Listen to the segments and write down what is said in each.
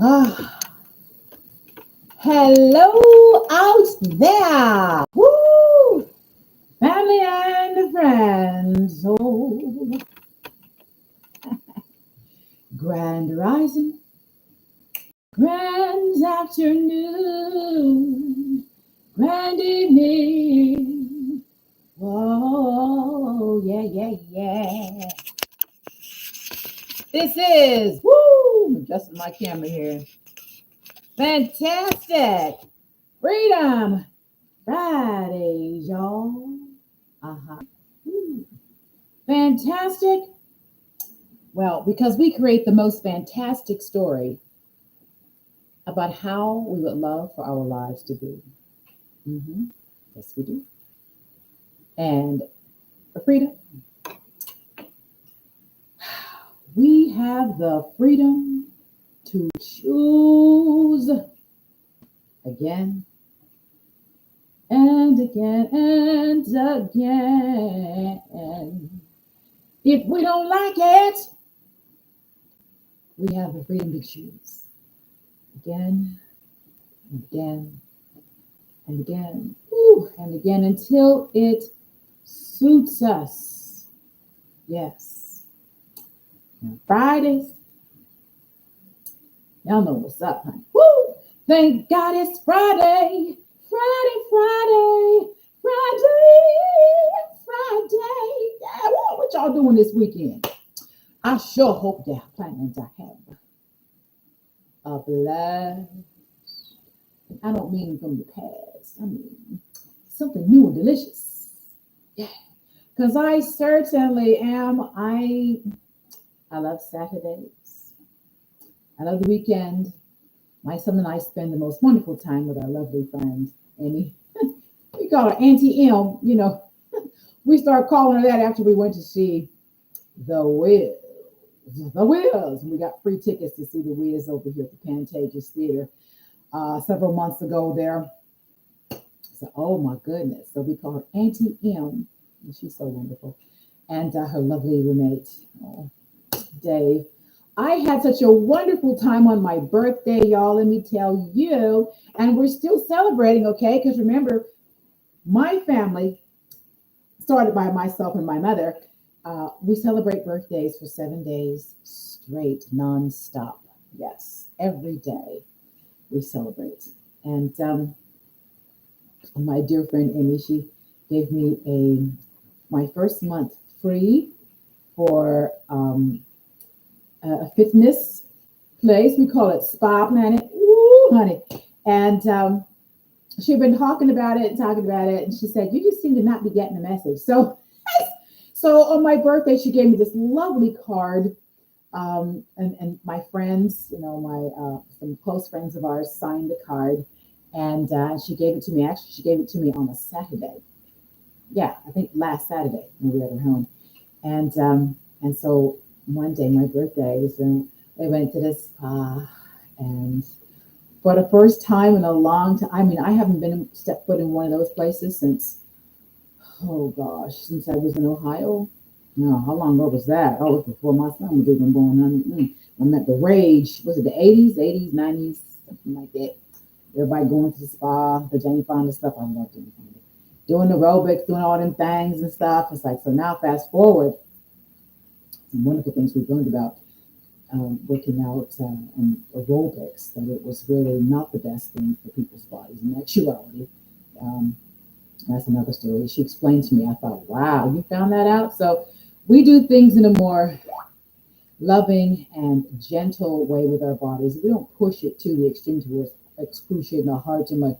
Ah, hello out there. Woo! Family and friends. Oh, grand rising, grand afternoon, grand evening. Whoa, yeah, yeah, yeah. This is, woo, adjusting my camera here. Fantastic. Freedom Fridays, y'all. Uh-huh. Ooh. Fantastic. Well, because we create the most fantastic story about how we would love for our lives to be. hmm Yes, we do. And for freedom, we have the freedom to choose again and again and again. If we don't like it, we have the freedom to choose again and again and again, and again until it suits us. Yes. Now, Fridays, y'all know what's up, honey. Woo! Thank God it's Friday. Friday, Friday, Friday, Friday. Yeah, what y'all doing this weekend? I sure hope y'all planning to have a blast. I don't mean from the past. I mean something new and delicious. Yeah. Because I certainly am. I love Saturdays. I love the weekend. My son and I spend the most wonderful time with our lovely friend, Amy. We call her Auntie M. We started calling her that after we went to see The Wiz. The Wiz. We got free tickets to see The Wiz over here at the Pantages Theater several months ago there. So, oh my goodness. So we call her Auntie M. And she's so wonderful. And her lovely roommate, Dave. I had such a wonderful time on my birthday, y'all. Let me tell you. And we're still celebrating, okay? Because remember, my family, started by myself and my mother, we celebrate birthdays for 7 days straight, nonstop. Yes, every day we celebrate. And my dear friend Amy, she gave me my first month free for a fitness place. We call it Spa Planet. Ooh, honey. And she'd been talking about it, and she said, "You just seem to not be getting the message." So on my birthday, she gave me this lovely card, and my friends, my some close friends of ours signed the card, and she gave it to me. Actually, she gave it to me on a Saturday. Yeah, I think last Saturday when we were at her home, and so one day, my birthday, so we went to the spa, and for the first time in a long time, I mean, I haven't been stepped foot in one of those places since, oh gosh, since I was in Ohio. No, how long ago was that? Oh, it was before my son was even born. I met the rage. Was it the 80s, 90s, something like that? Everybody going to the spa, the Jane Fonda stuff. I loved it. Doing aerobics, doing all them things and stuff. It's like, so now fast forward, some wonderful things we've learned about working out and aerobics, that it was really not the best thing for people's bodies in actuality. Um, that's another story. She explained to me. I thought, wow, you found that out? So we do things in a more loving and gentle way with our bodies. We don't push it to the extreme towards excruciating our hearts and like,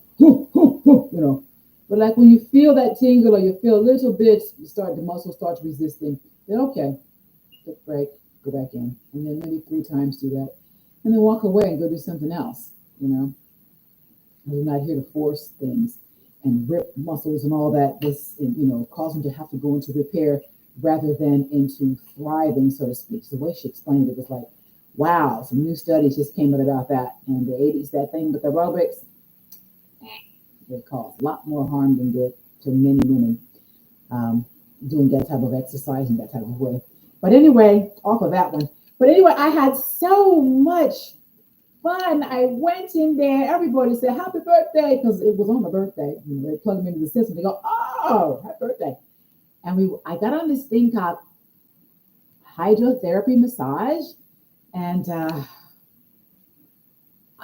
But like when you feel that tingle or you feel a little bit, the muscle starts resisting. Then okay, take a break, go back in, and then maybe 3 times do that, and then walk away and go do something else. We're not here to force things and rip muscles and all that. This, cause them to have to go into repair rather than into thriving, so to speak. So the way she explained it was like, wow, some new studies just came out about that. In the 80s, that thing with aerobics, it caused a lot more harm than good to many women doing that type of exercise in that type of way. But anyway, off of that one, But anyway, I had so much fun. I went in there. Everybody said happy birthday because it was on my birthday. You know, they plugged me into the system. They go, oh, happy birthday. And I got on this thing called hydrotherapy massage, and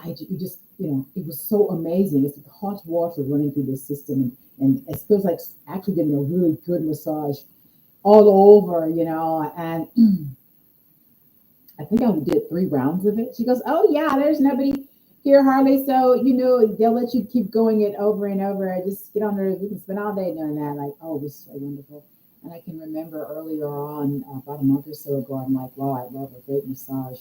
you just, it was so amazing. It's the hot water running through the system, and it feels like actually getting a really good massage all over, and I think I did 3 rounds of it. She goes, "Oh yeah, there's nobody here hardly, so they'll let you keep going it over and over. Just get on there. We can spend all day doing that." Like, oh, it was so wonderful. And I can remember earlier on, about a month or so ago, I'm like, "Wow, I love a great massage.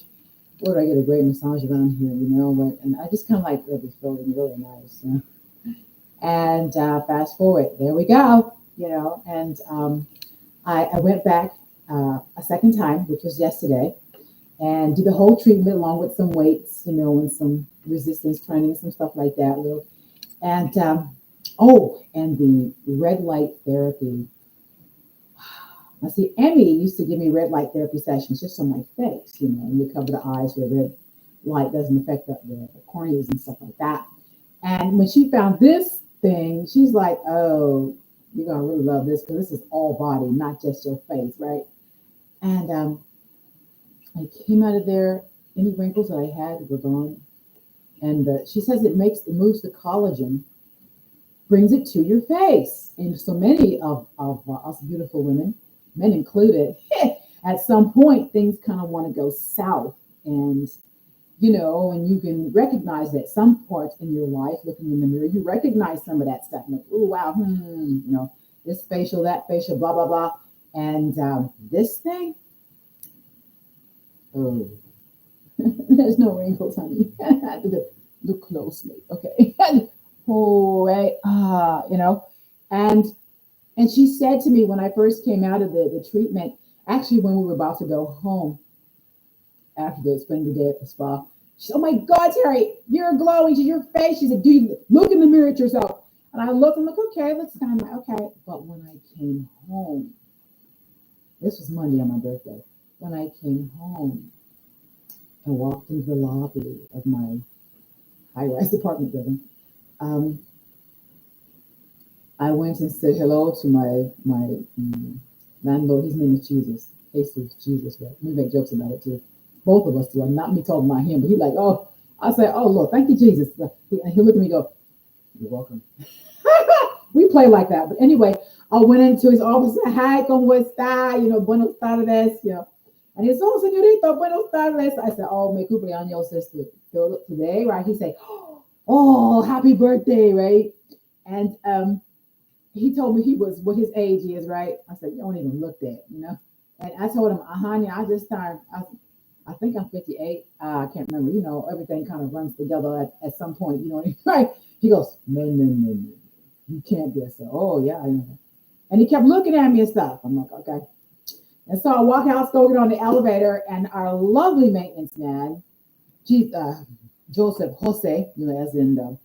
Where do I get a great massage around here?" And I just kind of like it was feeling really nice. And fast forward, there we go. And I went back a second time, which was yesterday, and do the whole treatment along with some weights, and some resistance training, some stuff like that. And and the red light therapy. I see Emmy used to give me red light therapy sessions just on my face, and you cover the eyes where red light doesn't affect the corneas and stuff like that. And when she found this thing, she's like, "Oh, you're gonna really love this because this is all body, not just your face, right?" And I came out of there, any wrinkles that I had were gone. And she says it moves the collagen, brings it to your face. And so many of us beautiful women, men included, at some point things kind of want to go south. And and you can recognize that some parts in your life, looking in the mirror, you recognize some of that stuff. Like, oh wow, this facial, that facial, blah blah blah. And this thing, oh, there's no wrinkles, honey. Look closely, okay? Oh, right. And she said to me when I first came out of the treatment, actually when we were about to go home after they spend the day at the spa, she said, "Oh my God, Terry, you're glowing to your face." She said, "Do you look in the mirror at yourself?" And I looked and look, okay, looks kind of okay. But when I came home, this was Monday on my birthday. When I came home, I walked into the lobby of my high-rise apartment building. Um, I went and said hello to my landlord. His name is Jesus. Jesus, Jesus, right? We make jokes about it too. Both of us do. Not me talking about him, but he's like, "Oh," I say, "Oh Lord, thank you, Jesus." And he looked at me and go, "You're welcome." We play like that. But anyway, I went into his office and said, "Hi, ¿cómo está? Buenos tardes, And he said, "Oh, señorita, buenos tardes." I said, "Oh, me cumpleaños today, right?" He said, "Oh, happy birthday," right? And he told me he was what his age is, right? I said, "You don't even look that. And I told him, honey, I just turned, I think I'm 58. I can't remember. Everything kind of runs together at some point, right? He goes, "No, no, no, no. You can't be." I said, "Oh, yeah, I know." And he kept looking at me and stuff. I'm like, okay. And so I walk out, go get on the elevator, and our lovely maintenance man, Joseph, Jose, as in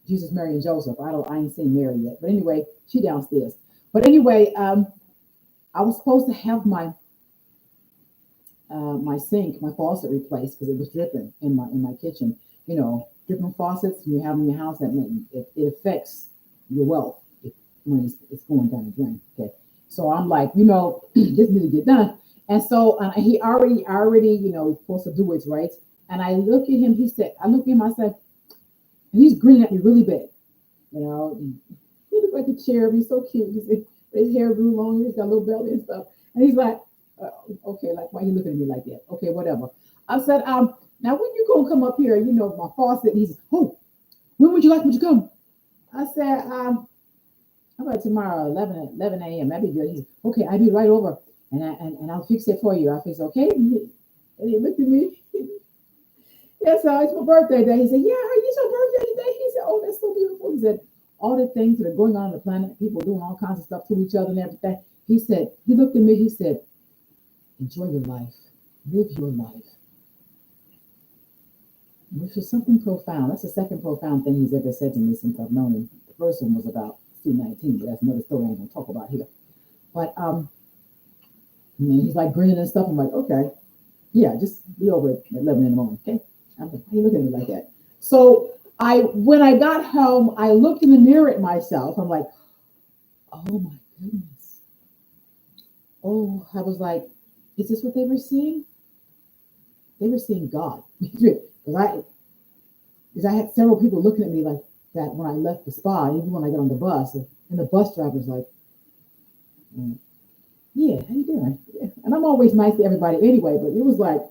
Jesus, Mary, and Joseph. I ain't seen Mary yet. But anyway, she downstairs. But anyway, I was supposed to have my sink, my faucet replaced because it was dripping in my kitchen. Dripping faucets you have in your house, that it affects your wealth when it's going down the drain. Okay, so I'm like, this needs to get done. And so he already, he's supposed to do it right. And I look at him. I look at him. I said, and he's grinning at me really big. He looked like a cherub. He's so cute. His hair grew longer. He's got a little belly and stuff. And he's like, okay, like, why you looking at me like that? Okay, whatever. I said, now when you gonna come up here? My faucet. And he says, "Oh, when would you like me to come?" I said, how about tomorrow, 11 a.m. That'd be good. He said, "Okay, I'll be right over, and I'll fix it for you." I fix, okay. And he looked at me. "Yes, it's my birthday day." He said, "Yeah, it's your birthday today." He said, "Oh, that's so beautiful." He said, "All the things that are going on the planet, people doing all kinds of stuff to each other and everything." He said, he looked at me, he said, "Enjoy your life. Live your life." Which is something profound. That's the second profound thing he's ever said to me since I've known him. The first one was about C-19, but that's another story I ain't gonna talk about here. But he's like grinning and stuff. I'm like, okay. Yeah, just be over at 11 in the morning, okay? I'm like, why are you looking at me like that? So when I got home, I looked in the mirror at myself. I'm like, oh my goodness. Oh, I was like, is this what they were seeing? They were seeing God. Because I had several people looking at me like that when I left the spa, even when I got on the bus, and the bus driver's like, mm, yeah, how you doing? Yeah. And I'm always nice to everybody anyway, but it was like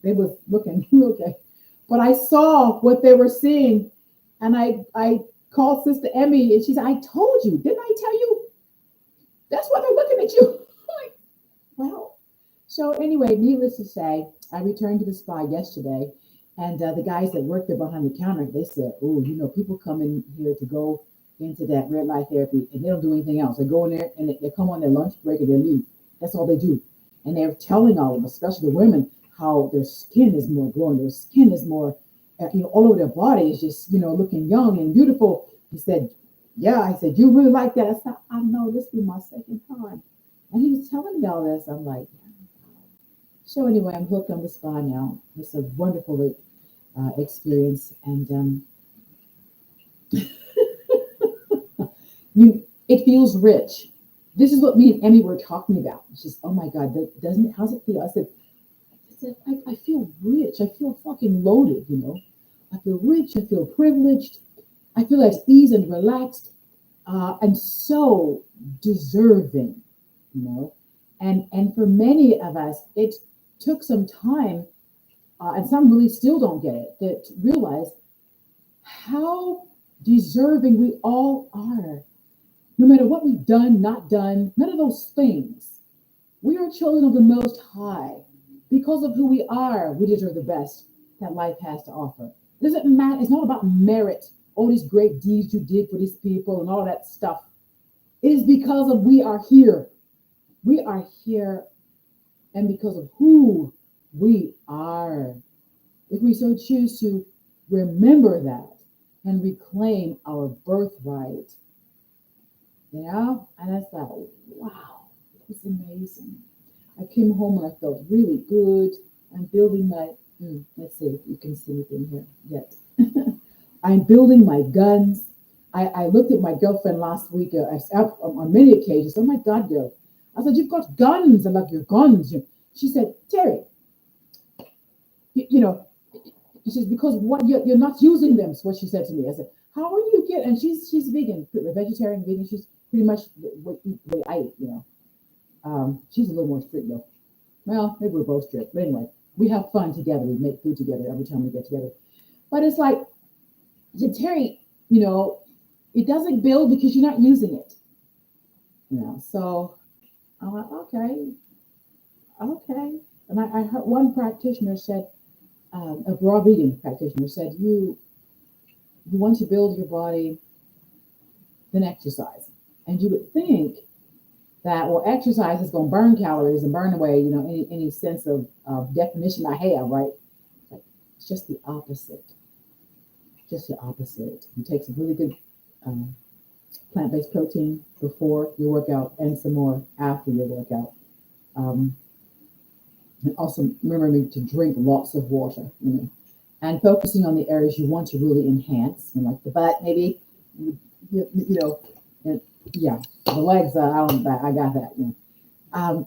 they was looking okay. But I saw what they were seeing, and I called Sister Emmy, and she said, "I told you, didn't I tell you? That's why they're looking at you." I'm like, well, so anyway, needless to say, I returned to the spa yesterday, and the guys that worked there behind the counter, they said, "Oh, people come in here to go into that red light therapy, and they don't do anything else. They go in there and they come on their lunch break and they leave. That's all they do." And they're telling all of them, especially the women, how their skin is more glowing, their skin is more, all over their body is just, looking young and beautiful. He said, "Yeah," I said, "You really like that?" I said, "I know, this will be my second time." And he was telling me all this. I'm like, so anyway, I'm hooked on the spa now. It's a wonderful experience, and it feels rich. This is what me and Emmy were talking about. She's, "Oh my God, doesn't it? How's it feel?" I feel rich. I feel fucking loaded. I feel rich. I feel privileged. I feel at ease and relaxed. I'm so deserving. You know, and for many of us, it took some time, and some really still don't get it, to realize how deserving we all are. No matter what we've done, not done, none of those things. We are children of the Most High. Because of who we are, we deserve the best that life has to offer. It doesn't matter. It's not about merit, all these great deeds you did for these people and all that stuff. It is because of we are here. We are here, and because of who we are. If we so choose to remember that and reclaim our birthright, and I thought, wow, it's amazing. I came home and I felt really good. I'm building my, let's see if you can see anything here yet. I'm building my guns. I looked at my girlfriend last week on many occasions. "Oh my God, girl." I said, "You've got guns." I like your guns. She said, "Terry, you, you know, she says, because what you're not using them," is what she said to me. I said, "How are you getting?" And she's vegan, vegetarian, vegan. She's pretty much the way I eat. She's a little more strict though. Well, maybe we're both strict, but anyway, we have fun together. We make food together every time we get together. But it's like, Terry, it doesn't build because you're not using it. So I'm like, okay, okay. And I heard one practitioner said, a raw vegan practitioner said, you want to build your body, then exercise. And you would think that, well, exercise is going to burn calories and burn away, any sense of definition I have, right? Like, it's just the opposite. Just the opposite. You take some really good um, plant-based protein before your workout and some more after your workout. Um, and also remember to drink lots of water, and focusing on the areas you want to really enhance, like the butt, maybe, and yeah, the legs. I got that. Um,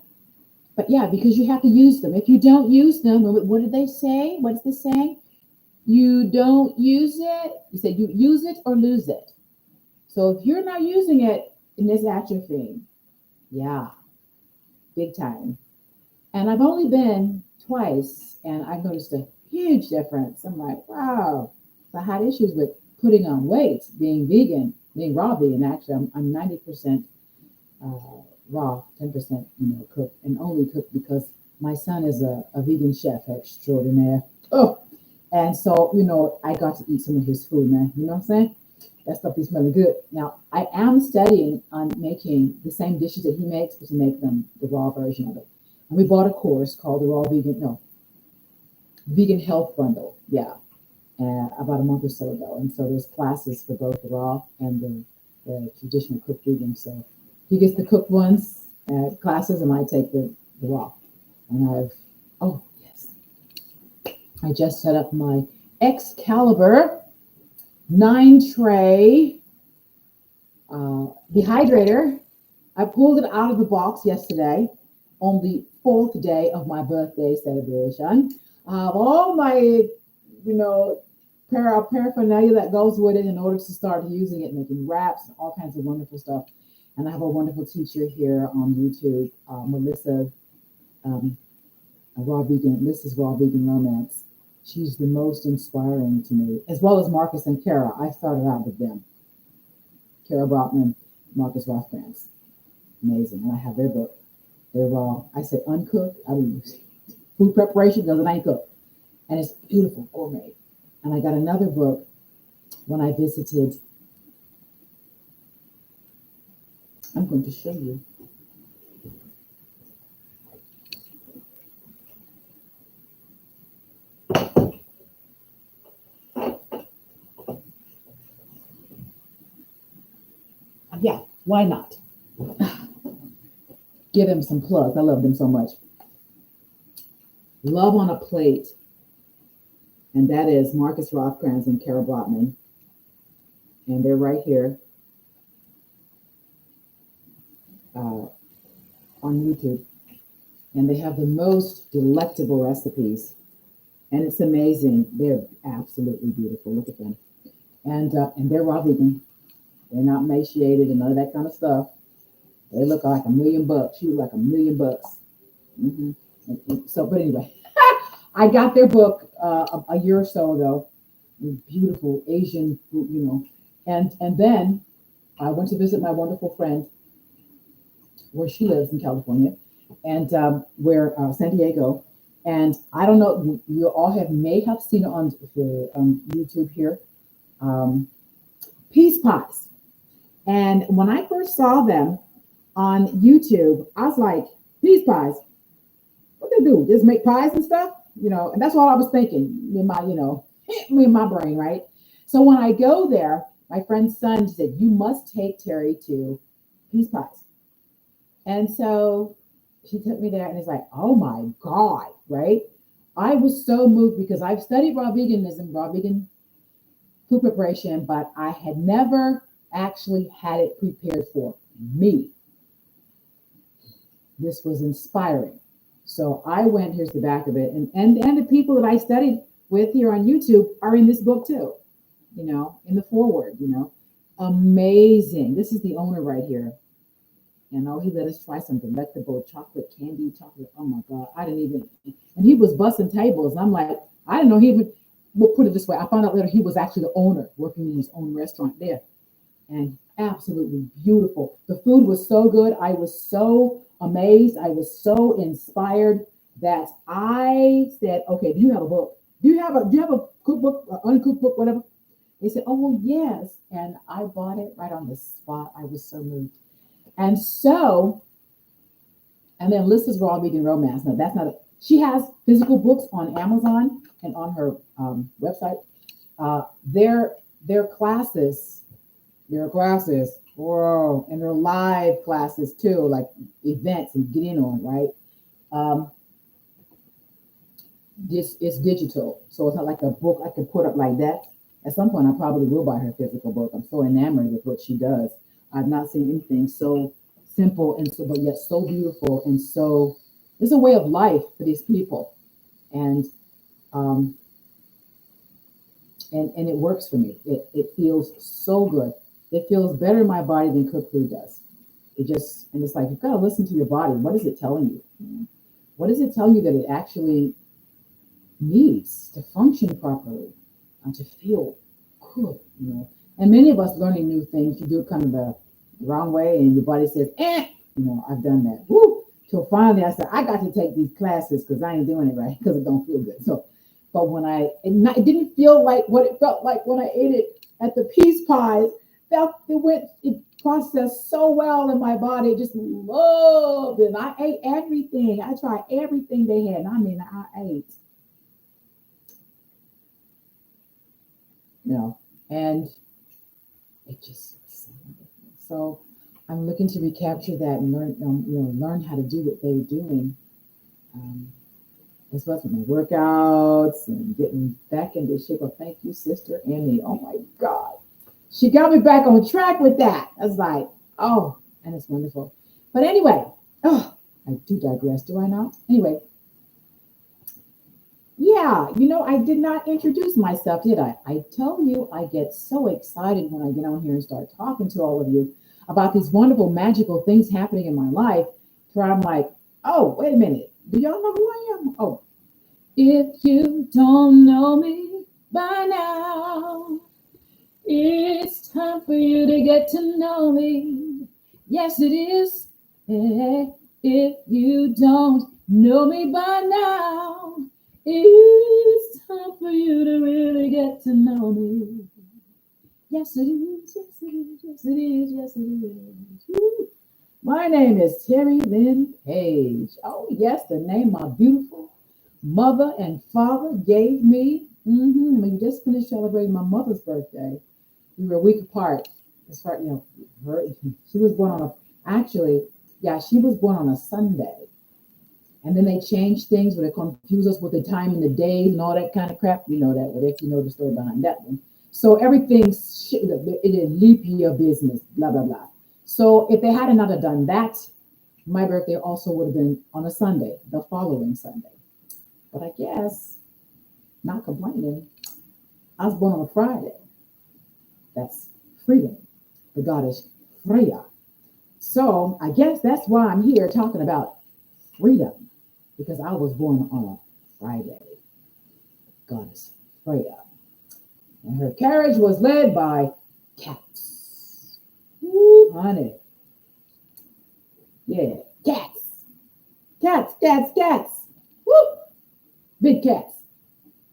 but yeah, because you have to use them. If you don't use them, what did they say? What's the saying? You don't use it. You said you use it or lose it. So if you're not using it, and it's atrophying, yeah, big time. And I've only been twice, and I've noticed a huge difference. I'm like, wow. So I had issues with putting on weight, being vegan, being raw vegan. Actually, I'm 90% raw, 10% cooked, and only cooked because my son is a vegan chef extraordinaire. Oh, and so I got to eat some of his food, man. You know what I'm saying? That stuff is smelling good. Now I am studying on making the same dishes that he makes, but to make them the raw version of it. And we bought a course called the Raw Vegan, no, Vegan Health Bundle. Yeah, about a month or so ago. And so there's classes for both the raw and the traditional cooked vegan. So he gets the cooked ones classes, and I take the raw. And oh I just set up my Excalibur 9 tray dehydrator. I pulled it out of the box yesterday on the fourth day of my birthday celebration. All my, paraphernalia that goes with it in order to start using it, making wraps and all kinds of wonderful stuff. And I have a wonderful teacher here on YouTube, Melissa, a raw vegan. Mrs. Raw Vegan Romance. She's the most inspiring to me, as well as Marcus and Kara. I started out with them. Kara Brotman, Marcus Rothkrantz. Amazing. And I have their book. They're raw. I say uncooked. I mean, food preparation because it ain't cooked. And it's beautiful, gourmet. And I got another book when I visited. I'm going to show you. Yeah, why not? Give them some plugs. I love them so much. Love on a Plate. And that is Marcus Rothkrantz and Kara Brotman. And they're right here on YouTube. And they have the most delectable recipes. And it's amazing. They're absolutely beautiful. Look at them. And they're raw vegan. They're not emaciated and none of that kind of stuff. They look like $1 million. She was like $1 million. So, but anyway, I got their book a year or so ago. Beautiful Asian food, And then I went to visit my wonderful friend where she lives in California, and where San Diego. And I don't know, you all may have seen it on YouTube here. Peace pies. And when I first saw them on YouTube, I was like, peace pies, what they do? Just make pies and stuff, and that's all I was thinking in my, in my brain, right? So when I go there, my friend's son said, you must take Terry to Peace Pies. And so she took me there and it's like, oh my God, right? I was so moved because I've studied raw veganism, raw vegan food preparation, but I had never actually had it prepared for me. This was inspiring. So I went, here's the back of it. And the people that I studied with here on YouTube are in this book too, in the foreword, amazing. This is the owner right here. He let us try some delectable chocolate. Oh my God. I didn't even, and he was busting tables. And I'm like, I didn't know he would, we'll put it this way. I found out later he was actually the owner working in his own restaurant there. And absolutely beautiful. The food was so good. I was so amazed. I was so inspired that I said, okay, do you have a book? Do you have a cookbook, uncooked book, whatever? They said, oh, well, yes. And I bought it right on the spot. I was so moved. And then Lissa's Raw Vegan Romance. Now that's not it. She has physical books on Amazon and on her website. Their classes, whoa, and their live classes too, like events and get in on, right? This is digital, so it's not like a book I can put up like that. At some point, I probably will buy her physical book. I'm so enamored with what she does. I've not seen anything so simple and so, but yet so beautiful and so. It's a way of life for these people, and it works for me. It feels so good. It feels better in my body than cooked food does. And it's like you've got to listen to your body. What is it telling you? What is it telling you that it actually needs to function properly and to feel good? And many of us learning new things, you do it kind of the wrong way, and your body says, I've done that. Woo! Till finally I said, I got to take these classes because I ain't doing it right because it don't feel good. So, but when it didn't feel like what it felt like when I ate it at the Peace Pies. It processed so well in my body. It just loved it. And I ate everything. I tried everything they had. I mean, I ate. And it just was so wonderful. So I'm looking to recapture that and learn how to do what they're doing. As well as my workouts and getting back into shape. Oh, thank you, Sister Annie. Oh my God. She got me back on track with that. I was like, oh, and it's wonderful. But anyway, oh, I do digress, do I not? Anyway, yeah, I did not introduce myself, did I? I tell you, I get so excited when I get on here and start talking to all of you about these wonderful, magical things happening in my life, where I'm like, oh, wait a minute. Do y'all know who I am? Oh, if you don't know me by now, it's time for you to get to know me. Yes, it is. If you don't know me by now, it's time for you to really get to know me. Yes, it is. Yes, it is. Yes, it is. Yes, it is. Woo. My name is Terry Lynn Page. Oh, yes, the name my beautiful mother and father gave me. We just finished celebrating my mother's birthday. We were a week apart. As far her, she was born on actually, yeah, she was born on a Sunday, and then they changed things where they confuse us with the time and the days and all that kind of crap. You know that, well, if you know the story behind that one. So everything's it is leap year business, blah blah blah. So if they had not have done that, my birthday also would have been on a Sunday, the following Sunday. But I guess, not complaining, I was born on a Friday. That's freedom, the goddess Freya. So I guess that's why I'm here talking about freedom, because I was born on a Friday, goddess Freya. And her carriage was led by cats. Woo, honey. Yeah, cats. Cats, cats, cats. Woo! Big cats.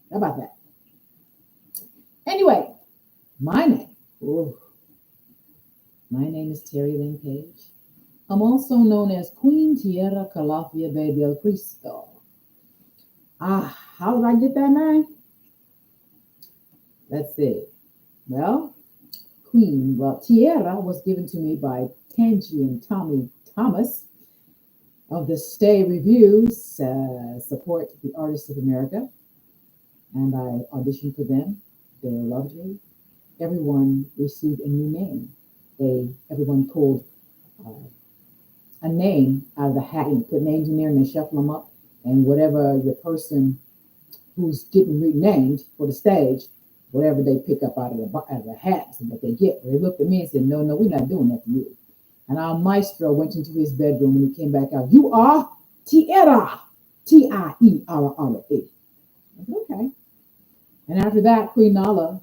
How about that? Anyway, my name. Ooh, my name is Terry Lynn Page. I'm also known as Queen Tierra Calafia de del Cristo. Ah, how did I get that name? Let's see. Well, Tierra was given to me by Tangi and Tommy Thomas of the Stay Reviews, support the Artists of America, and I auditioned for them. They loved me. Everyone received a new name. Everyone pulled a name out of the hat and put names in there and they shuffle them up. And whatever the person who's getting renamed for the stage, whatever they pick up out of the hats and what they get. They looked at me and said, no, no, we're not doing that to you. And our maestro went into his bedroom and he came back out, you are Tierra, Tierra. I said, okay. And after that, Queen Nala,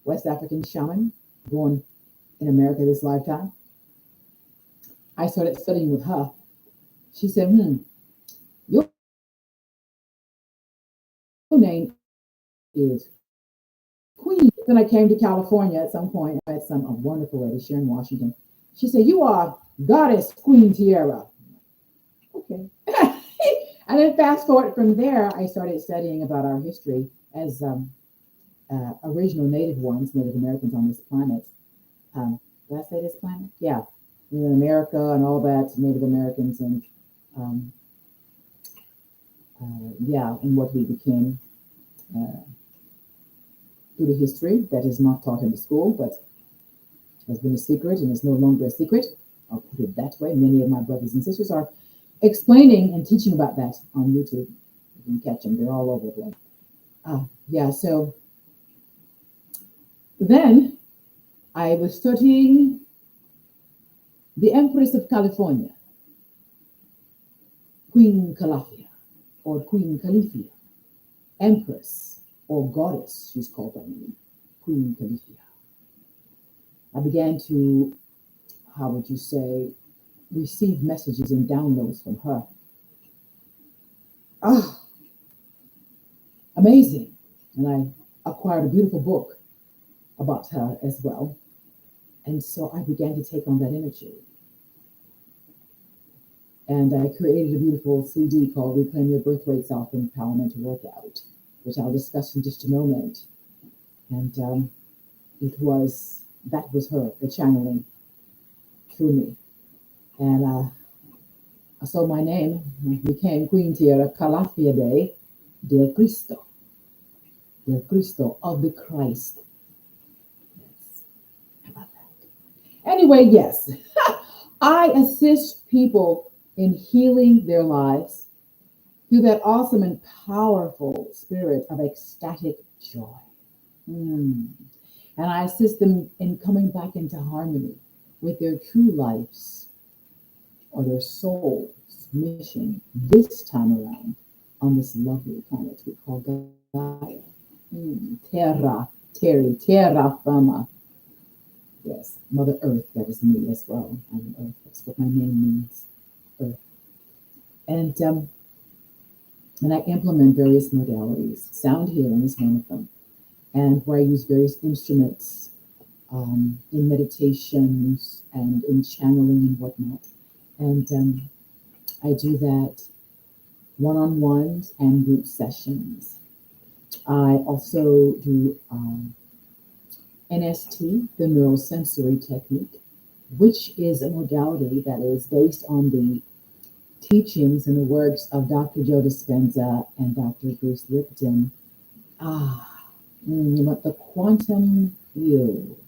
West African shaman, born in America this lifetime, I started studying with her. She said, your name is Queen. Then I came to California at some point. I met a wonderful lady, Sharon Washington. She said, you are Goddess Queen Tierra. Okay. And then fast forward from there, I started studying about our history as original Native Americans on this planet. Did I say this planet? Yeah. In America and all that, Native Americans and and what we became through the history that is not taught in the school, but has been a secret and is no longer a secret. I'll put it that way. Many of my brothers and sisters are explaining and teaching about that on YouTube. You can catch them. They're all over the place. So then I was studying the Empress of California, Queen Calafia, or Queen Califia, Empress, or Goddess, she's called by me, Queen Califia. I began to, how would you say, receive messages and downloads from her. Amazing. And I acquired a beautiful book about her as well. And so I began to take on that energy. And I created a beautiful CD called Reclaim Your Birthright Self-Empowerment Workout, which I'll discuss in just a moment. And that was her, the channeling through me. And so my name became Queen Tierra Calafia Day, del Cristo, of the Christ. Yes. How about that? Anyway, yes, I assist people in healing their lives through that awesome and powerful spirit of ecstatic joy. Mm. And I assist them in coming back into harmony with their true lives or their soul's mission this time around on this lovely planet we call Gaia. Terra Firma. Yes, Mother Earth, that is me as well. I'm Earth, that's what my name means, Earth. And, um, and I implement various modalities. Sound healing is one of them, and where I use various instruments in meditations and in channeling and whatnot. And I do that one-on-ones and group sessions. I also do NST, the neurosensory technique, which is a modality that is based on the teachings and the works of Dr. Joe Dispenza and Dr. Bruce Lipton. But the quantum field,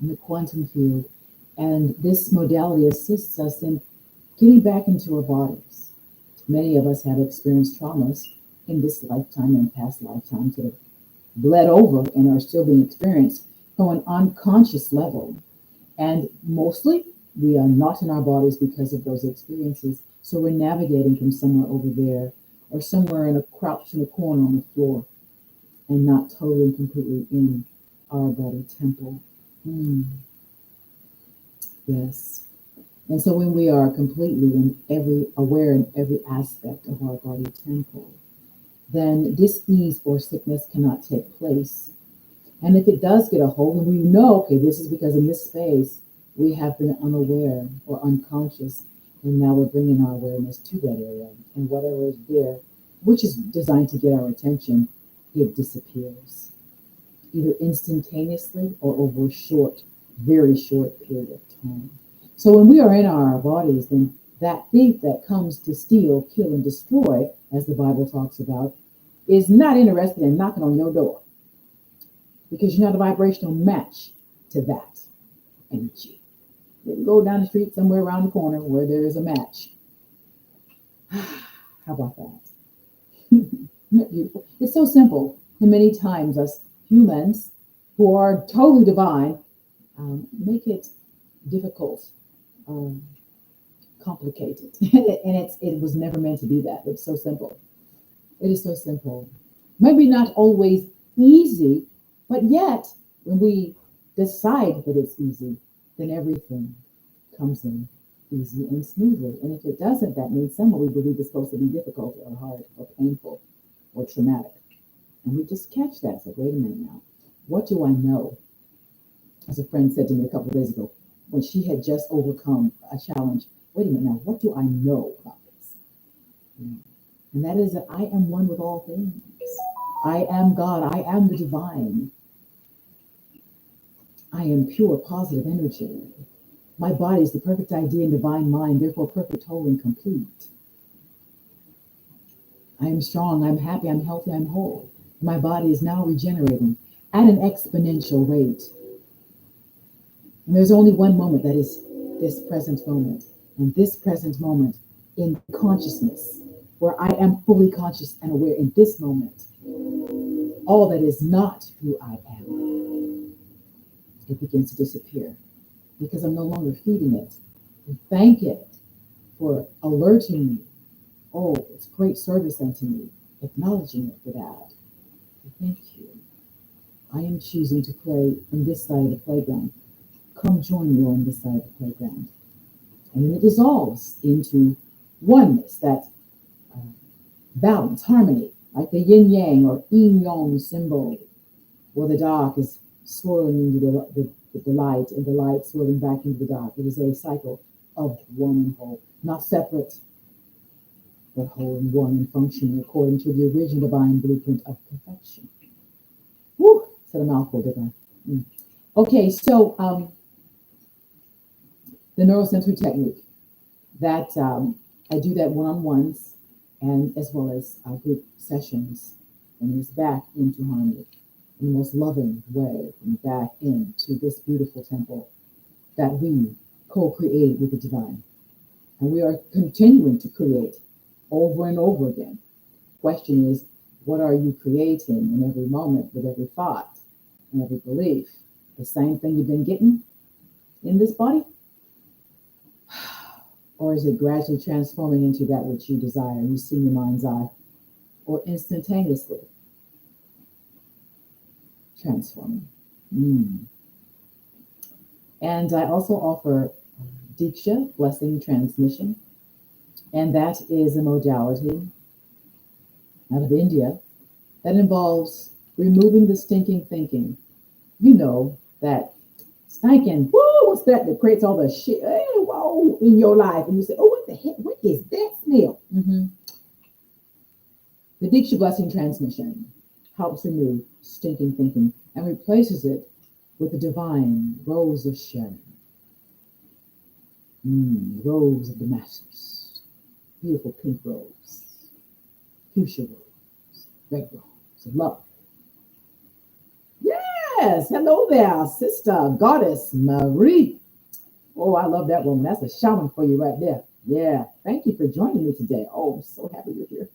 in the quantum field, and this modality assists us in getting back into our bodies. Many of us have experienced traumas in this lifetime and past lifetimes that have bled over and are still being experienced from an unconscious level. And mostly we are not in our bodies because of those experiences. So we're navigating from somewhere over there or somewhere in a crouch in a corner on the floor and not totally and completely in our body temple. Yes. And so when we are completely in every aware in every aspect of our body temple, then dis-ease or sickness cannot take place. And if it does get a hold, and we know, okay, this is because in this space we have been unaware or unconscious, and now we're bringing our awareness to that area, and whatever is there, which is designed to get our attention, it disappears, either instantaneously or over a short, very short period of time. So when we are in our bodies, then that thief that comes to steal, kill, and destroy, as the Bible talks about, is not interested in knocking on your door because you're not a vibrational match to that energy. You can go down the street somewhere around the corner where there is a match. How about that? Isn't that beautiful? It's so simple. And many times us humans who are totally divine make it difficult, complicated. And it was never meant to be that. It's so simple. It is so simple. Maybe not always easy, but yet when we decide that it's easy, then everything comes in easy and smoothly. And if it doesn't, that means someone we believe is supposed to be difficult or hard or painful or traumatic. And we just catch that. So wait a minute now. What do I know? As a friend said to me a couple of days ago, when she had just overcome a challenge, wait a minute now, what do I know about this? And that is that I am one with all things. I am God. I am the divine. I am pure, positive energy. My body is the perfect idea and divine mind, therefore perfect, whole, and complete. I am strong. I'm happy. I'm healthy. I'm whole. My body is now regenerating at an exponential rate. And there's only one moment, that is this present moment. And this present moment in consciousness, where I am fully conscious and aware in this moment, all that is not who I am, it begins to disappear because I'm no longer feeding it. And thank it for alerting me. Oh, it's great service unto me, acknowledging it for that. Thank you. I am choosing to play on this side of the playground. Come join me on this side of the playground. And then it dissolves into oneness, that balance, harmony, like the yin yang or yin yang symbol, where the dark is swirling into the light and the light swirling back into the dark. It is a cycle of one and whole, not separate, but whole and one and functioning according to the original divine blueprint of perfection. Woo! Said a mouthful, didn't I? Okay, so the neurosensory technique, that I do that one-on-ones and as well as group sessions, and is back into harmony in the most loving way, and back into this beautiful temple that we co-created with the divine. And we are continuing to create over and over again. Question is, what are you creating in every moment, with every thought and every belief? The same thing you've been getting in this body? Or is it gradually transforming into that which you desire and you see in your mind's eye? Or instantaneously transforming? And I also offer Diksha, blessing transmission. And that is a modality out of India that involves removing the stinking thinking. You know, that stinking, whoa, what's that that creates all the shit, whoa, in your life? And you say, oh, what the heck? What is that smell? The Diksha blessing transmission helps remove stinking thinking and replaces it with the divine rose of Sharon. Rose of Damascus, beautiful pink rose, fuchsia rose, red rose of love. Yes, hello there, Sister Goddess Marie. Oh, I love that woman. That's a shaman for you right there. Yeah, thank you for joining me today. Oh, I'm so happy you're here.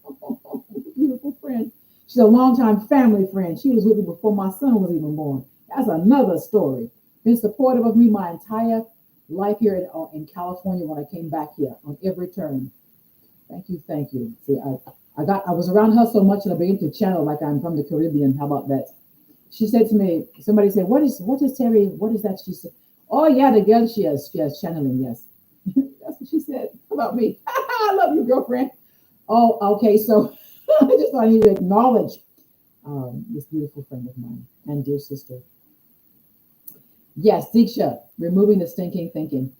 Beautiful friend. She's a longtime family friend. She was with me before my son was even born. That's another story. Been supportive of me my entire life here in California when I came back here on every turn. Thank you, thank you. See, I was around her so much and I began to channel like I'm from the Caribbean. How about that? She said to me, somebody said, what is Terry? What is that? She said, oh yeah, the girl she has channeling, yes. That's what she said about me. I love you, girlfriend. Oh, okay. So I just thought I need to acknowledge this beautiful friend of mine and dear sister. Yes, Diksha, removing the stinking thinking.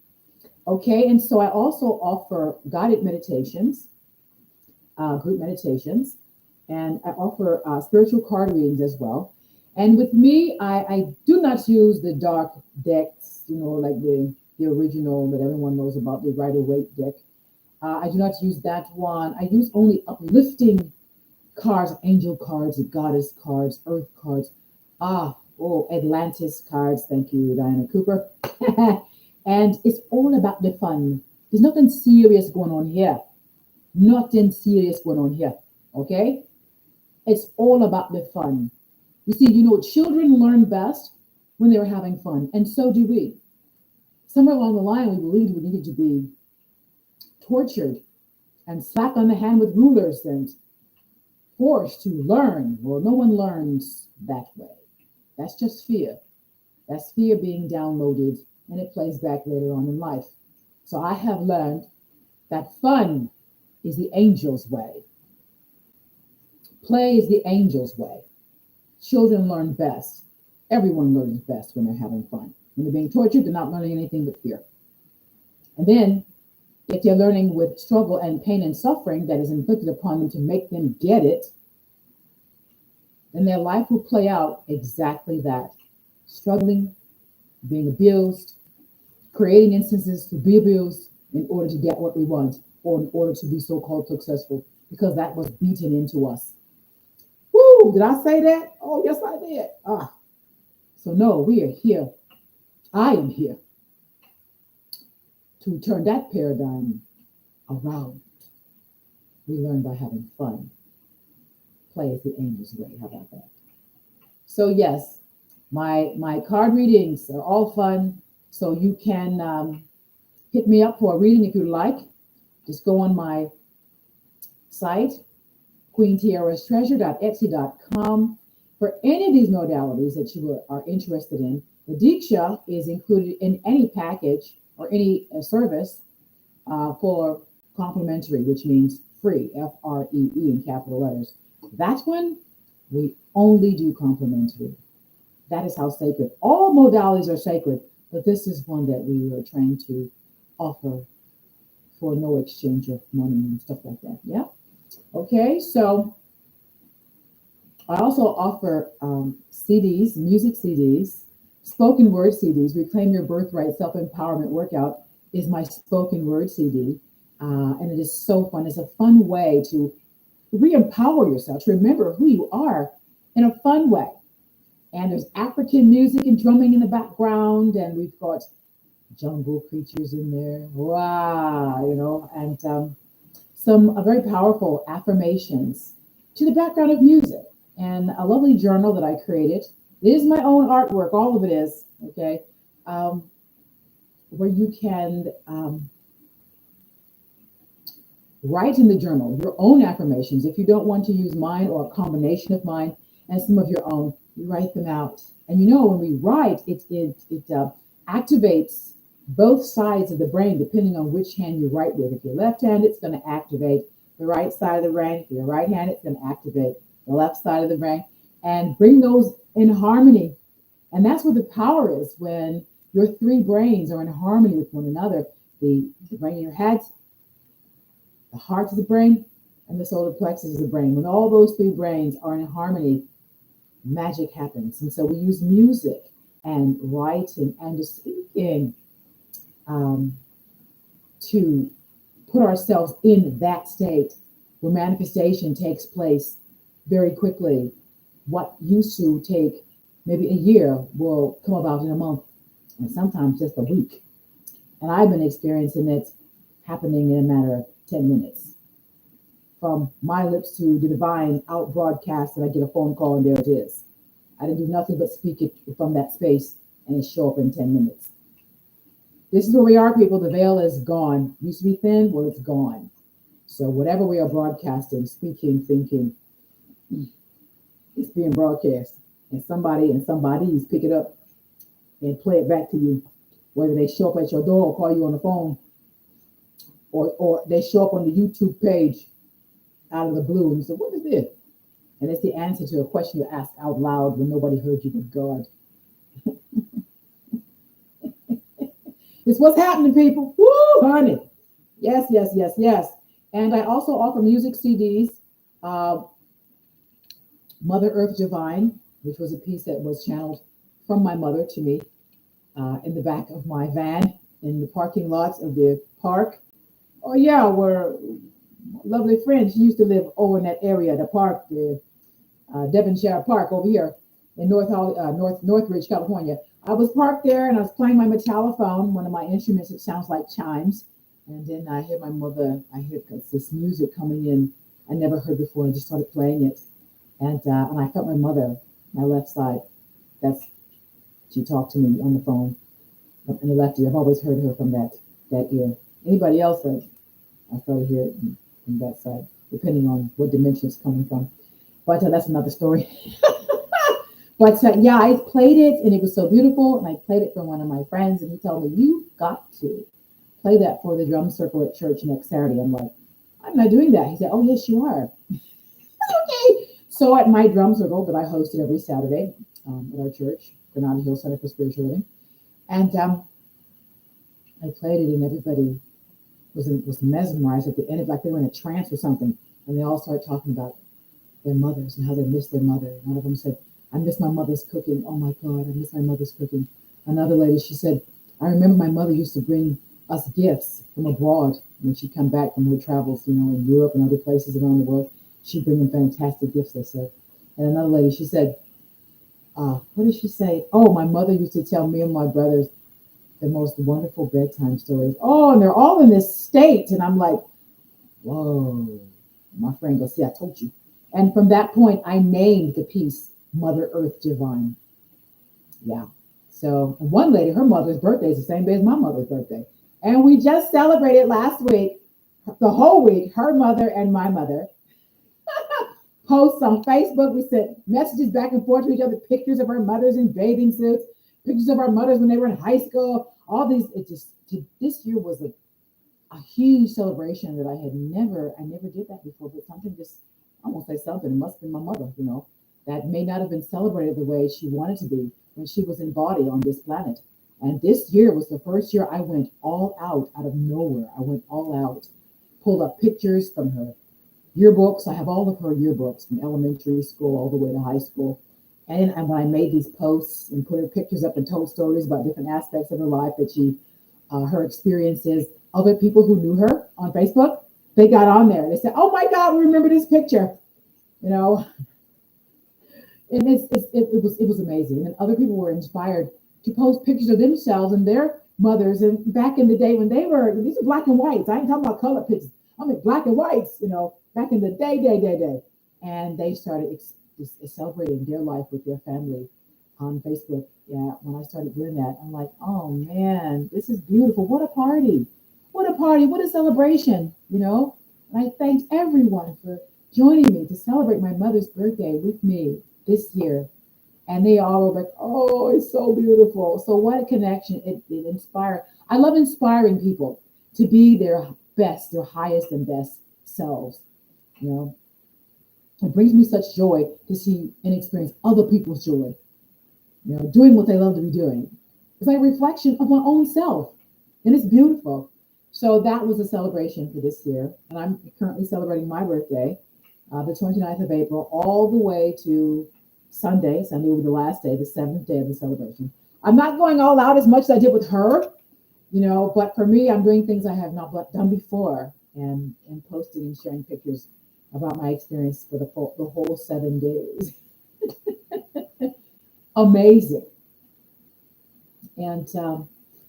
Okay, and so I also offer guided meditations, group meditations, and I offer spiritual card readings as well. And with me, I do not use the dark decks, like the original that everyone knows about, the Rider Waite deck. I do not use that one. I use only uplifting cards, angel cards, goddess cards, earth cards. Atlantis cards. Thank you, Diana Cooper. And it's all about the fun. There's nothing serious going on here. Nothing serious going on here. Okay? It's all about the fun. You see, children learn best when they're having fun, and so do we. Somewhere along the line, we believed we needed to be tortured and slapped on the hand with rulers and forced to learn. Well, no one learns that way. That's just fear. That's fear being downloaded, and it plays back later on in life. So I have learned that fun is the angel's way. Play is the angel's way. Children learn best. Everyone learns best when they're having fun. When they're being tortured, they're not learning anything but fear. And then, if they're learning with struggle and pain and suffering that is inflicted upon them to make them get it, then their life will play out exactly that. Struggling, being abused, creating instances to be abused in order to get what we want, or in order to be so-called successful, because that was beaten into us. Woo! Did I say that? Oh, yes, I did. So no, we are here. I am here to turn that paradigm around. We learn by having fun. Play is the angel's way. How about that? So yes, my card readings are all fun. So you can hit me up for a reading if you'd like. Just go on my site, queentiarastreasure.etsy.com. For any of these modalities that you are interested in, the Diksha is included in any package or any service for complimentary, which means free, FREE in capital letters. That one, we only do complimentary. That is how sacred. All modalities are sacred, but this is one that we are trying to offer for no exchange of money and stuff like that. Yeah. Okay, so I also offer CDs, music CDs, spoken word CDs. Reclaim Your Birthright Self Empowerment Workout is my spoken word CD. And it is so fun. It's a fun way to re-empower yourself, to remember who you are in a fun way. And there's African music and drumming in the background, and we've got jungle creatures in there. Wow, and some very powerful affirmations to the background of music, and a lovely journal that I created. It is my own artwork, all of it is, okay, um, where you can write in the journal your own affirmations. If you don't want to use mine or a combination of mine and some of your own, you write them out. And when we write, it activates both sides of the brain depending on which hand you write with. If you're left-handed, it's going to activate the right side of the brain. If you're right-handed, it's going to activate the left side of the brain and bring those in harmony. And that's what the power is, when your three brains are in harmony with one another. The brain in your head, the heart of the brain, and the solar plexus of the brain. When all those three brains are in harmony, magic happens. And so we use music and writing and just speaking to put ourselves in that state where manifestation takes place very quickly. What used to take maybe a year will come about in a month, and sometimes just a week. And I've been experiencing it happening in a matter of 10 minutes. From my lips to the divine out broadcast, and I get a phone call, and there it is. I didn't do nothing but speak it from that space, and it show up in 10 minutes. This is where we are, people. The veil is gone. Used to be thin, well, it's gone. So whatever we are broadcasting, speaking, thinking, it's being broadcast. And somebody's pick it up and play it back to you. Whether they show up at your door or call you on the phone, or they show up on the YouTube page out of the blue, and you say, what is this? And it's the answer to a question you asked out loud when nobody heard you but God. It's what's happening, people. Woo, honey. Yes, yes, yes, yes. And I also offer music CDs. Mother Earth Divine, which was a piece that was channeled from my mother to me in the back of my van in the parking lots of the park. Oh, yeah, we're lovely friends. She used to live over in that area, the park, the Devonshire Park over here in Northridge, California. I was parked there and I was playing my metallophone, one of my instruments. It sounds like chimes. And then I hear my mother, I hear this music coming in I never heard before. I just started playing it. And I felt my mother, my left side. She talked to me on the phone in the left ear. I've always heard her from that ear. Anybody else, I started hear it from that side, depending on what dimension it's coming from. But that's another story. But yeah, I played it and it was so beautiful. And I played it for one of my friends, and he told me, you got to play that for the drum circle at church next Saturday. I'm like, I'm not doing that. He said, oh, yes, you are. Okay. So at my drum circle that I hosted every Saturday at our church, Granada Hill Center for Spiritual Living, and I played it, and everybody was mesmerized at the end, of like they were in a trance or something, and they all started talking about their mothers and how they miss their mother. And one of them said, I miss my mother's cooking. Oh my God, I miss my mother's cooking. Another lady, she said, I remember my mother used to bring us gifts from abroad when she'd come back from her travels, in Europe and other places around the world. She'd bring them fantastic gifts, they said. And another lady, she said, what did she say? Oh, my mother used to tell me and my brothers the most wonderful bedtime stories. Oh, and they're all in this state. And I'm like, whoa. My friend goes, see, I told you. And from that point, I named the piece Mother Earth Divine. Yeah. So and one lady, her mother's birthday is the same day as my mother's birthday. And we just celebrated last week, the whole week, her mother and my mother. Posts on Facebook. We sent messages back and forth to each other, pictures of our mothers in bathing suits, pictures of our mothers when they were in high school. All these, this year was a huge celebration that I never did that before, but something just, I won't say something, it must have been my mother, that may not have been celebrated the way she wanted to be when she was in body on this planet. And this year was the first year I went all out of nowhere. I went all out, pulled up pictures from her yearbooks. I have all of her yearbooks from elementary school all the way to high school. And when I made these posts and put her pictures up and told stories about different aspects of her life that her experiences, Other people who knew her on Facebook, they got on there. They said, "Oh my God, we remember this picture." You know, and it was amazing. And other people were inspired to post pictures of themselves and their mothers. And back in the day when they were, these are black and whites. I ain't talking about color pictures. I mean black and whites. Back in the day. And they started celebrating their life with their family on Facebook. Yeah, when I started doing that, I'm like, oh man, this is beautiful. What a party! What a party! What a celebration! And I thanked everyone for joining me to celebrate my mother's birthday with me this year. And they all were like, oh, it's so beautiful. So what a connection it inspired. I love inspiring people to be their best, their highest and best selves. You know, it brings me such joy to see and experience other people's joy, doing what they love to be doing. It's like a reflection of my own self. And it's beautiful. So that was a celebration for this year. And I'm currently celebrating my birthday, the 29th of April, all the way to Sunday. Sunday will be the last day, the seventh day of the celebration. I'm not going all out as much as I did with her, but for me, I'm doing things I have not done before and posting and sharing pictures about my experience for the whole 7 days. Amazing. And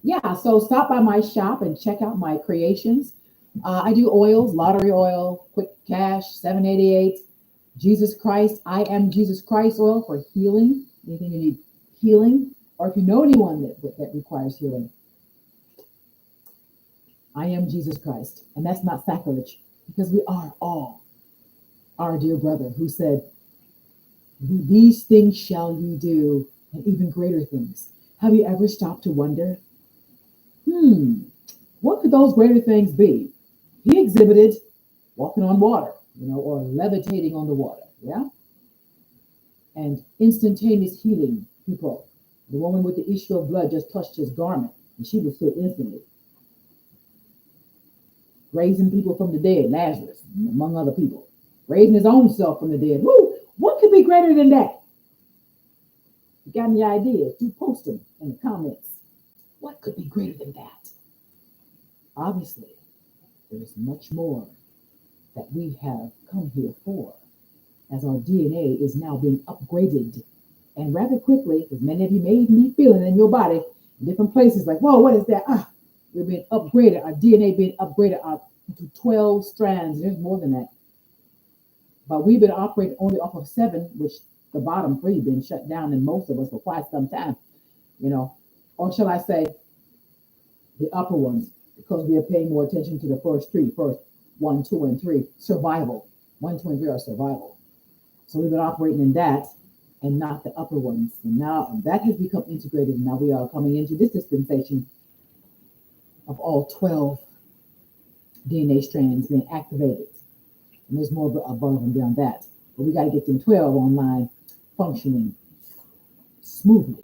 yeah, so stop by my shop and check out my creations. I do oils, lottery oil, quick cash, 788, Jesus Christ, I am Jesus Christ oil for healing. Anything you need healing, or if you know anyone that requires healing, I am Jesus Christ. And that's not sacrilege, because we are all our dear brother who said, these things shall you do, and even greater things. Have you ever stopped to wonder, what could those greater things be? He exhibited walking on water, or levitating on the water, yeah? And instantaneous healing people. The woman with the issue of blood just touched his garment, and she was healed instantly. Raising people from the dead, Lazarus, among other people. Raising his own self from the dead. Woo! What could be greater than that? You got any ideas? Do post them in the comments. What could be greater than that? Obviously, there is much more that we have come here for, as our DNA is now being upgraded, and rather quickly, because many of you may be feeling in your body in different places like, whoa, what is that? We're being upgraded, our DNA being upgraded to 12 strands. There's more than that. But we've been operating only off of 7, which the bottom 3 have been shut down in most of us for quite some time, or shall I say, the upper ones, because we are paying more attention to the first 1, 2, and 3, survival. 1, 2, and 3 are survival. So we've been operating in that and not the upper ones. And now that has become integrated. And now we are coming into this dispensation of all 12 DNA strands being activated. And there's more above and beyond that. But we got to get them 12 online functioning smoothly.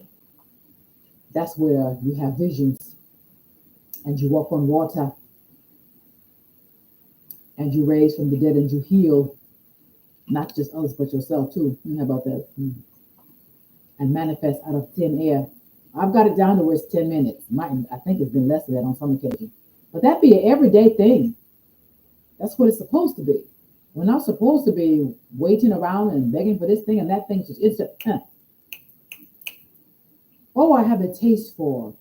That's where you have visions and you walk on water and you raise from the dead and you heal not just others but yourself too. You know about that. And manifest out of thin air. I've got it down to where it's 10 minutes. I think it's been less than that on some occasions. But that be an everyday thing. That's what it's supposed to be. We're not supposed to be waiting around and begging for this thing and that thing. Just instant. Oh, I have a taste for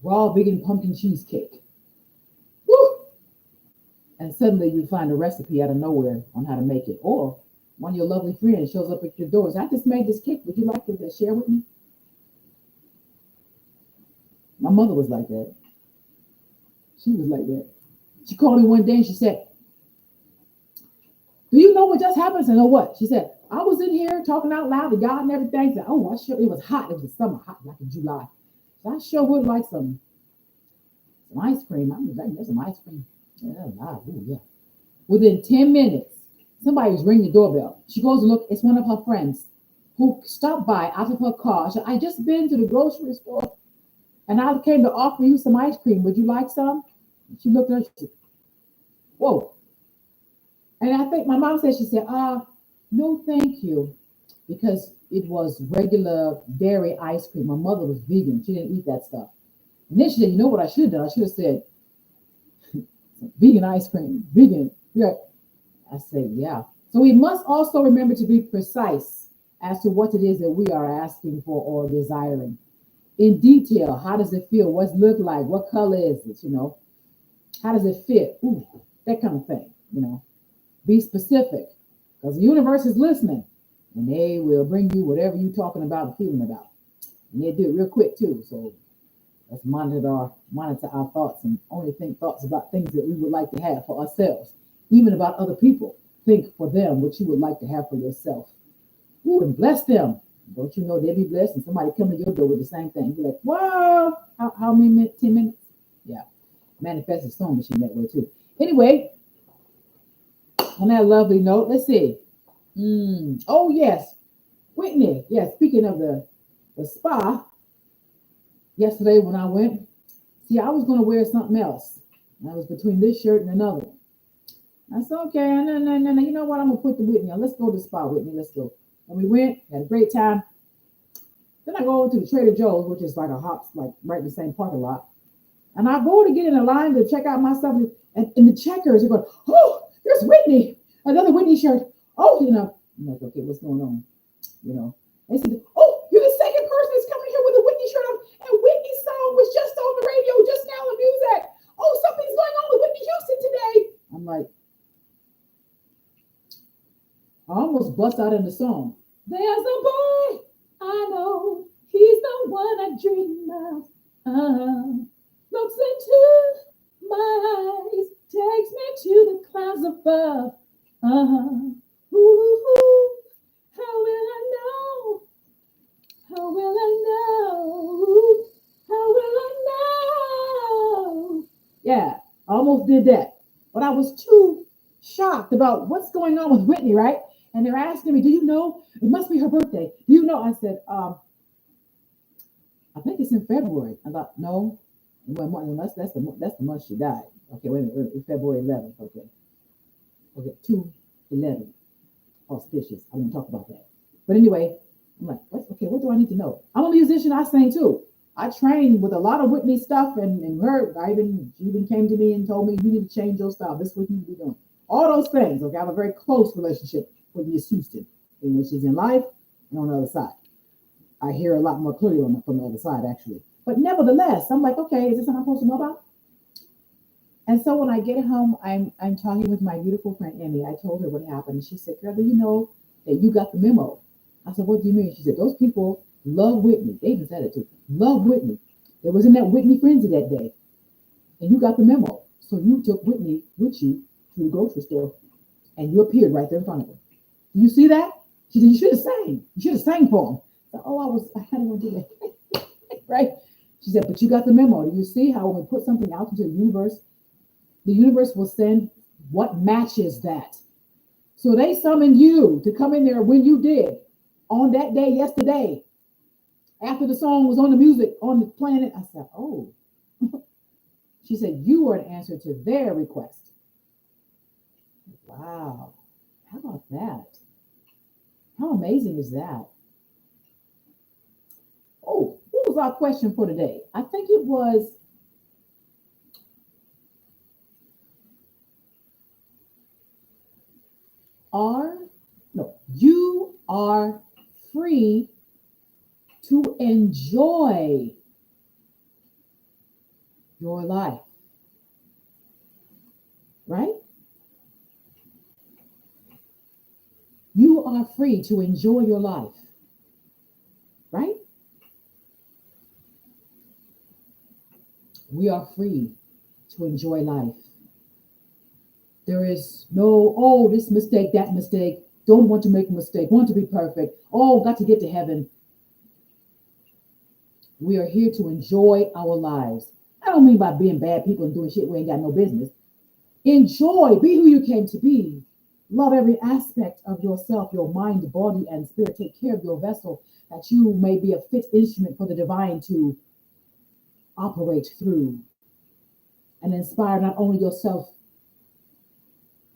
raw vegan pumpkin cheesecake. Woo! And suddenly you find a recipe out of nowhere on how to make it. Or one of your lovely friends shows up at your doors. I just made this cake. Would you like to share with me? My mother was like that. She was like that. She called me one day and she said, do you know what just happened? I said, no, what? She said, I was in here talking out loud to God and everything. I said, oh, I sure, it was hot. It was summer, hot like in July. So I sure would like some ice cream. I was like, there's some ice cream. Yeah, that's loud. Ooh, yeah. Within 10 minutes, somebody was ringing the doorbell. She goes and look, it's one of her friends who stopped by out of her car. She said, I just been to the grocery store and I came to offer you some ice cream. Would you like some? She looked at her, she said, whoa. And I think my mom said, she said, no, thank you. Because it was regular dairy ice cream. My mother was vegan. She didn't eat that stuff. And then she said, you know what I should have done? I should have said, vegan ice cream, vegan. Yeah. I said, yeah. So we must also remember to be precise as to what it is that we are asking for or desiring. In detail, how does it feel? What's it look like? What color is it? How does it fit? Ooh, that kind of thing. Be specific because the universe is listening and they will bring you whatever you're talking about and feeling about. And they do it real quick too. So let's monitor our thoughts and only think thoughts about things that we would like to have for ourselves, even about other people. Think for them what you would like to have for yourself. Ooh, and bless them. Don't you know they'll be blessed? And somebody come to your door with the same thing. You're like, wow, how many minutes? 10 minutes? Yeah. Manifested sewing machine that way too. Anyway, on that lovely note, let's see. Oh yes, Whitney. Yeah, speaking of the spa, yesterday when I went, see, I was gonna wear something else. I was between this shirt and another one. I said, okay, no, no, no, no. You know what? I'm gonna put the Whitney on. Let's go to the spa, Whitney. Let's go. And we went, had a great time. Then I go over to the Trader Joe's, which is like a hop, like right in the same parking lot. And I go to get in a line to check out my stuff. And in the checkers, they're going, oh, there's Whitney, another Whitney shirt. Oh, I'm like, okay, what's going on? They said, oh, you're the second person that's coming here with a Whitney shirt on. And Whitney's song was just on the radio just now on music. Oh, something's going on with Whitney Houston today. I'm like, I almost bust out in the song. There's a boy I know, he's the one I dream of. Looks into my eyes, takes me to the clouds above. Ooh, how will I know? How will I know? How will I know? Yeah, I almost did that. But I was too shocked about what's going on with Whitney, right? And they're asking me, do you know? It must be her birthday. Do you know? I said, I think it's in February. I thought, no. Well, that's the month she died. Okay, wait a minute. February 11th. Okay, 2/11. Auspicious. I won't talk about that. But anyway, I'm like, what do I need to know? I'm a musician. I sing too. I trained with a lot of Whitney stuff, and her, she even came to me and told me, you need to change your style. This is what you need to be doing. All those things. Okay, I have a very close relationship with Miss Houston, and when she's in life and on the other side. I hear a lot more clearly from the other side, actually. But nevertheless, I'm like, okay, is this something I'm supposed to know about? And so when I get home, I'm talking with my beautiful friend Emmy. I told her what happened. And she said, girl, do you know that you got the memo? I said, what do you mean? She said, those people love Whitney. They even said it too. Love Whitney. There was in that Whitney frenzy that day. And you got the memo. So you took Whitney with you to the grocery store and you appeared right there in front of her. Do you see that? She said, you should have sang. You should have sang for him. I said, I didn't want to do that. Right? She said, but you got the memo. Do you see how when we put something out into the universe will send what matches that? So they summoned you to come in there when you did on that day yesterday. After the song was on the music, on the planet, I said, oh. She said, you were an answer to their request. Wow. How about that? How amazing is that? Oh, what was our question for today? I think it was, you are free to enjoy your life, right? You are free to enjoy your life, right? We are free to enjoy life. There is no, oh, this mistake, that mistake. Don't want to make a mistake. Want to be perfect. Oh, got to get to heaven. We are here to enjoy our lives. I don't mean by being bad people and doing shit we ain't got no business. Enjoy. Be who you came to be. Love every aspect of yourself, your mind, body, and spirit. Take care of your vessel that you may be a fit instrument for the divine to operate through and inspire not only yourself,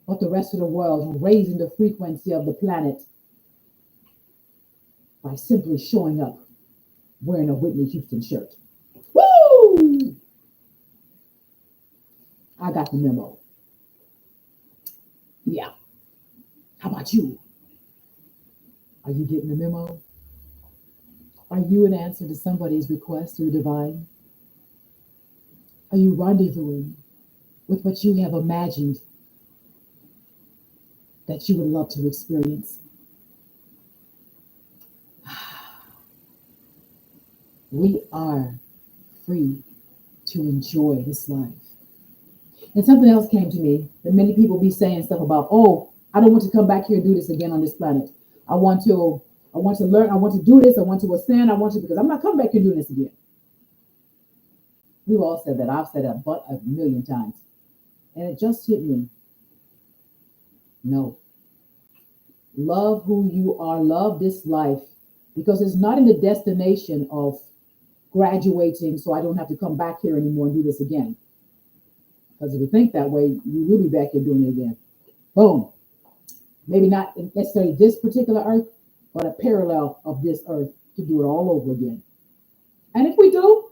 but the rest of the world, raising the frequency of the planet by simply showing up wearing a Whitney Houston shirt. Woo! Woo! I got the memo. Yeah. How about you? Are you getting the memo? Are you an answer to somebody's request through divine? Are you rendezvousing with what you have imagined that you would love to experience? We are free to enjoy this life. And something else came to me that many people be saying stuff about, oh, I don't want to come back here and do this again on this planet. I want to learn, I want to do this, I want to ascend, I want to, because I'm not coming back here and doing this again. We've all said that. I've said that but a million times. And it just hit me. No. Love who you are, love this life, because it's not in the destination of graduating so I don't have to come back here anymore and do this again. Because if you think that way, you will be back here doing it again. Boom. Maybe not necessarily this particular earth, but a parallel of this earth to do it all over again. And if we do,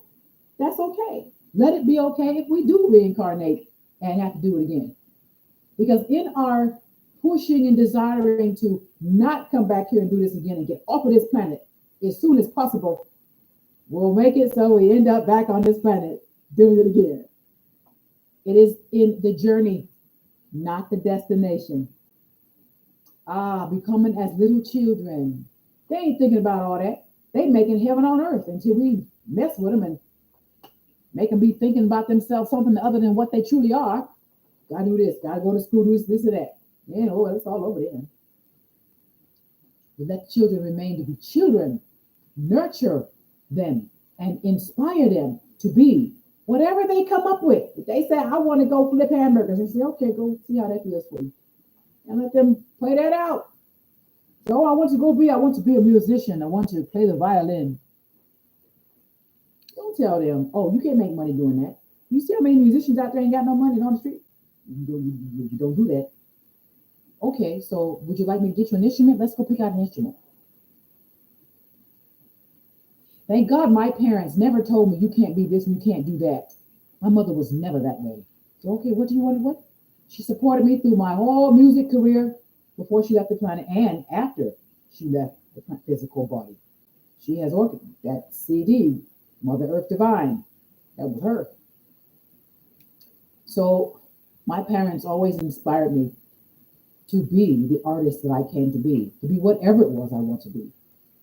that's okay. Let it be okay if we do reincarnate and have to do it again. Because in our pushing and desiring to not come back here and do this again and get off of this planet as soon as possible, we'll make it so we end up back on this planet doing it again. It is in the journey, not the destination. Becoming as little children. They ain't thinking about all that. They making heaven on earth until we mess with them and make them be thinking about themselves something other than what they truly are. Gotta do this, gotta go to school, do this or that. You know, it's all over there. We let children remain to be children. Nurture them and inspire them to be whatever they come up with. If they say, I want to go flip hamburgers, and say, okay, go see how that feels for you. And let them play that out. So I want to be a musician. I want to play the violin. Don't tell them, oh, you can't make money doing that. You see how many musicians out there ain't got no money on the street? You don't do that. Okay, so would you like me to get you an instrument? Let's go pick out an instrument. Thank God my parents never told me you can't be this and you can't do that. My mother was never that way. So, okay, what do you want? What? She supported me through my whole music career before she left the planet and after she left the physical body. She has that CD, Mother Earth Divine. That was her. So my parents always inspired me to be the artist that I came to be whatever it was I want to be.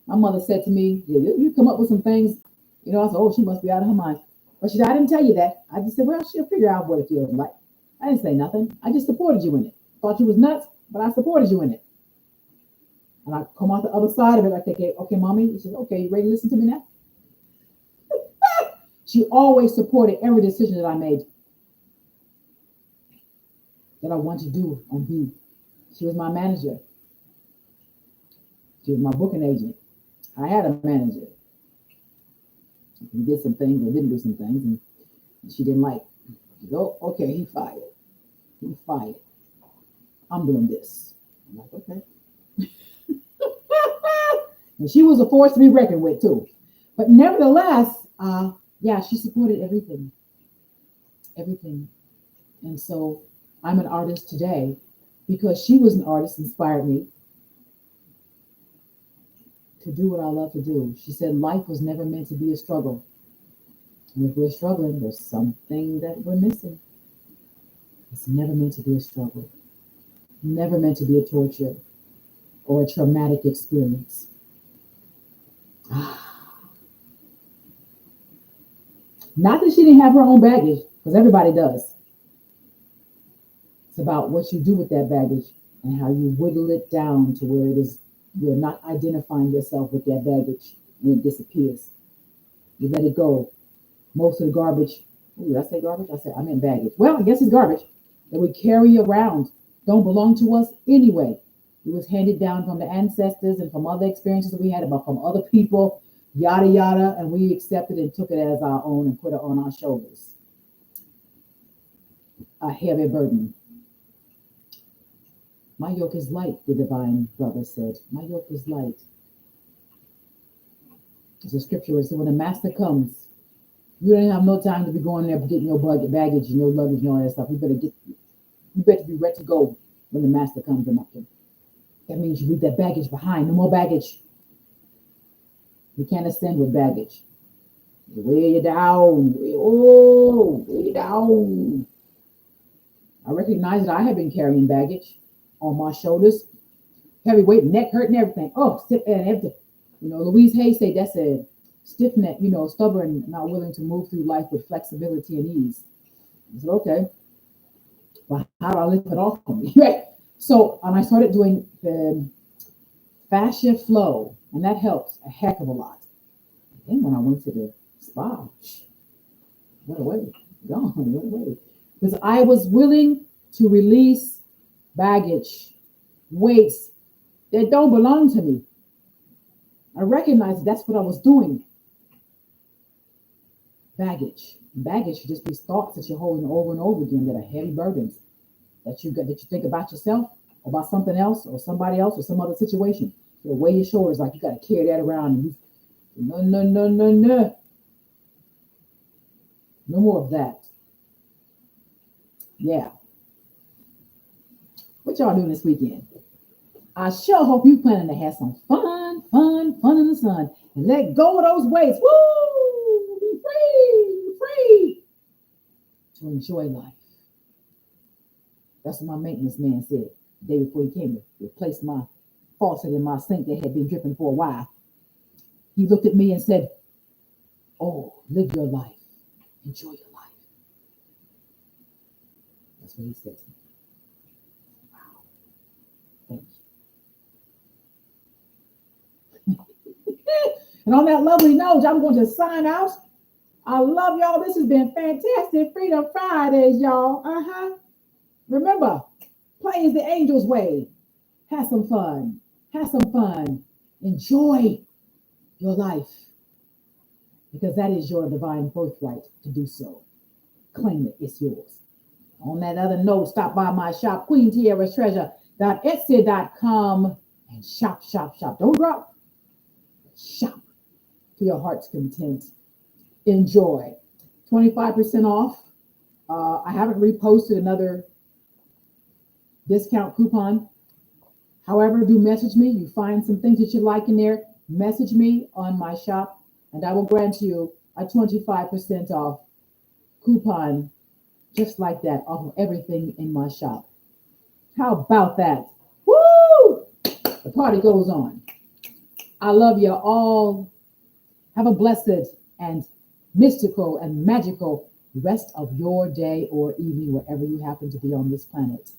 My mother said to me, you come up with some things, I said, oh, she must be out of her mind. But she said, I didn't tell you that. I just said, well, she'll figure out what it feels like. I didn't say nothing. I just supported you in it. Thought you was nuts, but I supported you in it. And I come out the other side of it. I think, okay, mommy. She says, okay, you ready to listen to me now? She always supported every decision that I made, that I wanted to do and be. She was my manager. She was my booking agent. I had a manager. He did some things or didn't do some things, and she didn't like. She said, oh, okay, he fired. He fired. I'm doing this. I'm like, okay. And she was a force to be reckoned with too. But nevertheless, she supported everything. Everything. And so I'm an artist today because she was an artist, inspired me to do what I love to do. She said life was never meant to be a struggle. And if we're struggling, there's something that we're missing. It's never meant to be a struggle. Never meant to be a torture or a traumatic experience. Not that she didn't have her own baggage, because everybody does. It's about what you do with that baggage and how you whittle it down to where it is you're not identifying yourself with that baggage and it disappears. You let it go. Most of the garbage, did I say garbage? I meant baggage. Well, I guess it's garbage that we carry around don't belong to us anyway. It was handed down from the ancestors and from other experiences that we had about from other people, yada, yada, and we accepted and took it as our own and put it on our shoulders. A heavy burden. My yoke is light, the divine brother said. My yoke is light. There's a scripture where it says, when the master comes, You don't have no time to be going there getting your baggage and your luggage and all that stuff. You better be ready to go when the master comes and knocking. That means you leave that baggage behind. No more baggage. You can't ascend with baggage. Way down. Way down. I recognize that I have been carrying baggage on my shoulders, heavy weight, neck hurt and everything. Oh, stiff and everything. Louise Hay said that's a stiff neck, stubborn, not willing to move through life with flexibility and ease. I said, okay, well, how do I lift it off of me? Right. So, and I started doing the fascia flow, and that helps a heck of a lot. Then when I went to the spa, what away, gone, what away. Because I was willing to release baggage, weights that don't belong to me. I recognized that's what I was doing. Baggage. Baggage should just be thoughts that you're holding over and over again that are heavy burdens that you think about yourself, or about something else, or somebody else, or some other situation. You weigh your shoulders like you got to carry that around. And no. No more of that. Yeah. What y'all doing this weekend? I sure hope you planning to have some fun in the sun, and let go of those weights. Woo! Be free to enjoy life. That's what my maintenance man said the day before he came to replace my faucet in my sink that had been dripping for a while. He looked at me and said, "Oh, live your life. Enjoy your life." That's what he said to me. Wow. Thank you. And on that lovely note, I'm going to sign out. I love y'all. This has been fantastic. Freedom Fridays, y'all. Remember, play is the angel's way. Have some fun. Enjoy your life, because that is your divine birthright to do so. Claim it. It's yours. On that other note, stop by my shop, QueenTiaraTreasure.etsy.com, and shop. Don't drop. Shop to your heart's content. Enjoy. 25% off. I haven't reposted another discount coupon. However, do message me. You find some things that you like in there, message me on my shop, and I will grant you a 25% off coupon just like that off of everything in my shop. How about that? Woo! The party goes on. I love you all. Have a blessed and mystical and magical rest of your day or evening, wherever you happen to be on this planet.